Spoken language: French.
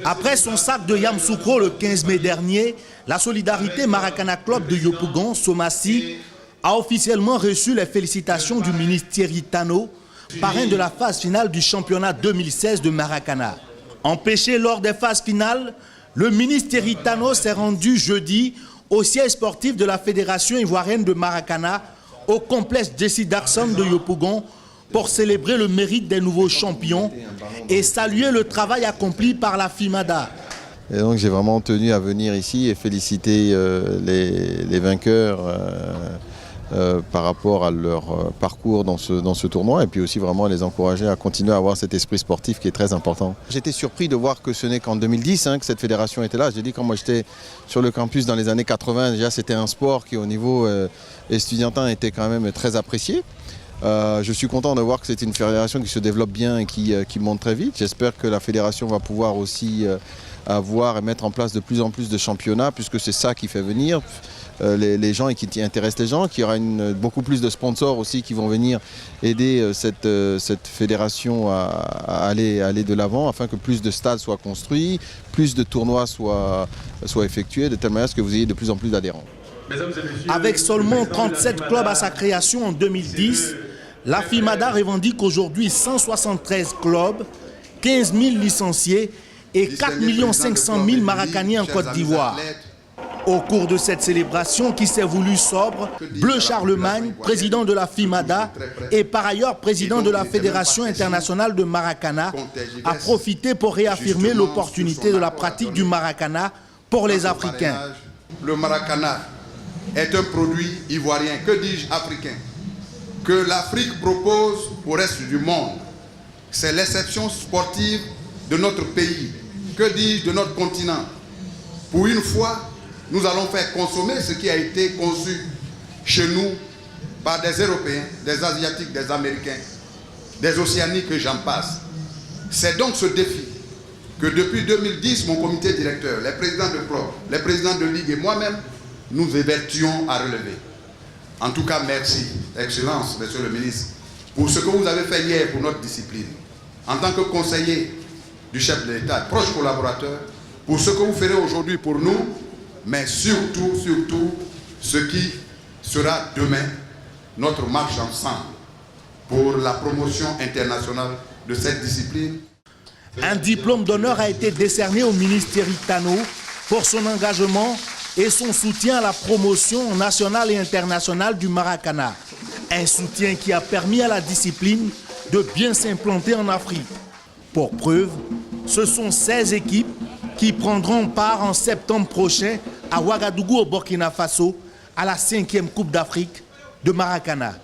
Après son sac de Yamoussoukro le 15 mai dernier, la Solidarité Maracana Club de Yopougon, Somassi, a officiellement reçu les félicitations du ministre Thierry Tano, parrain de la phase finale du championnat 2016 de Maracana. Empêché lors des phases finales, le ministre Thierry Tano s'est rendu jeudi au siège sportif de la Fédération ivoirienne de Maracana, au complexe Jessie Darson de Yopougon, pour célébrer le mérite des nouveaux champions et saluer le travail accompli par la FIMADA. Et donc j'ai vraiment tenu à venir ici et féliciter les vainqueurs par rapport à leur parcours dans ce tournoi, et puis aussi vraiment les encourager à continuer à avoir cet esprit sportif qui est très important. J'étais surpris de voir que ce n'est qu'en 2010 que cette fédération était là. J'ai dit quand moi j'étais sur le campus dans les années 80, déjà c'était un sport qui au niveau estudiantin était quand même très apprécié. Je suis content de voir que c'est une fédération qui se développe bien et qui monte très vite. J'espère que la fédération va pouvoir aussi avoir et mettre en place de plus en plus de championnats, puisque c'est ça qui fait venir les gens et qui intéresse les gens, qu'il y aura beaucoup plus de sponsors aussi qui vont venir aider cette fédération à aller de l'avant, afin que plus de stades soient construits, plus de tournois soient effectués, de telle manière que vous ayez de plus en plus d'adhérents. Avec seulement 37 clubs à sa création en 2010, la FIMADA revendique aujourd'hui 173 clubs, 15 000 licenciés et 4 500 000 Maracaniers en Côte d'Ivoire. Au cours de cette célébration qui s'est voulue sobre, Bleu Charlemagne, président de la FIMADA et par ailleurs président de la Fédération internationale de Maracana, a profité pour réaffirmer l'opportunité de la pratique du Maracana pour les Africains. Le Maracana est un produit ivoirien, que dis-je africain, que l'Afrique propose au reste du monde. C'est l'exception sportive de notre pays, que dis-je de notre continent. Pour une fois, nous allons faire consommer ce qui a été conçu chez nous par des Européens, des Asiatiques, des Américains, des Océaniques, que j'en passe. C'est donc ce défi que depuis 2010, mon comité directeur, les présidents de club, les présidents de ligue et moi-même, nous évertuons à relever. En tout cas, merci, Excellence, Monsieur le ministre, pour ce que vous avez fait hier pour notre discipline. En tant que conseiller du chef de l'État, proche collaborateur, pour ce que vous ferez aujourd'hui pour nous, mais surtout, ce qui sera demain notre marche ensemble pour la promotion internationale de cette discipline. Un diplôme d'honneur a été décerné au ministre Thierry Tano pour son engagement et son soutien à la promotion nationale et internationale du Maracana. Un soutien qui a permis à la discipline de bien s'implanter en Afrique. Pour preuve, ce sont 16 équipes qui prendront part en septembre prochain à Ouagadougou au Burkina Faso à la 5e Coupe d'Afrique de Maracana.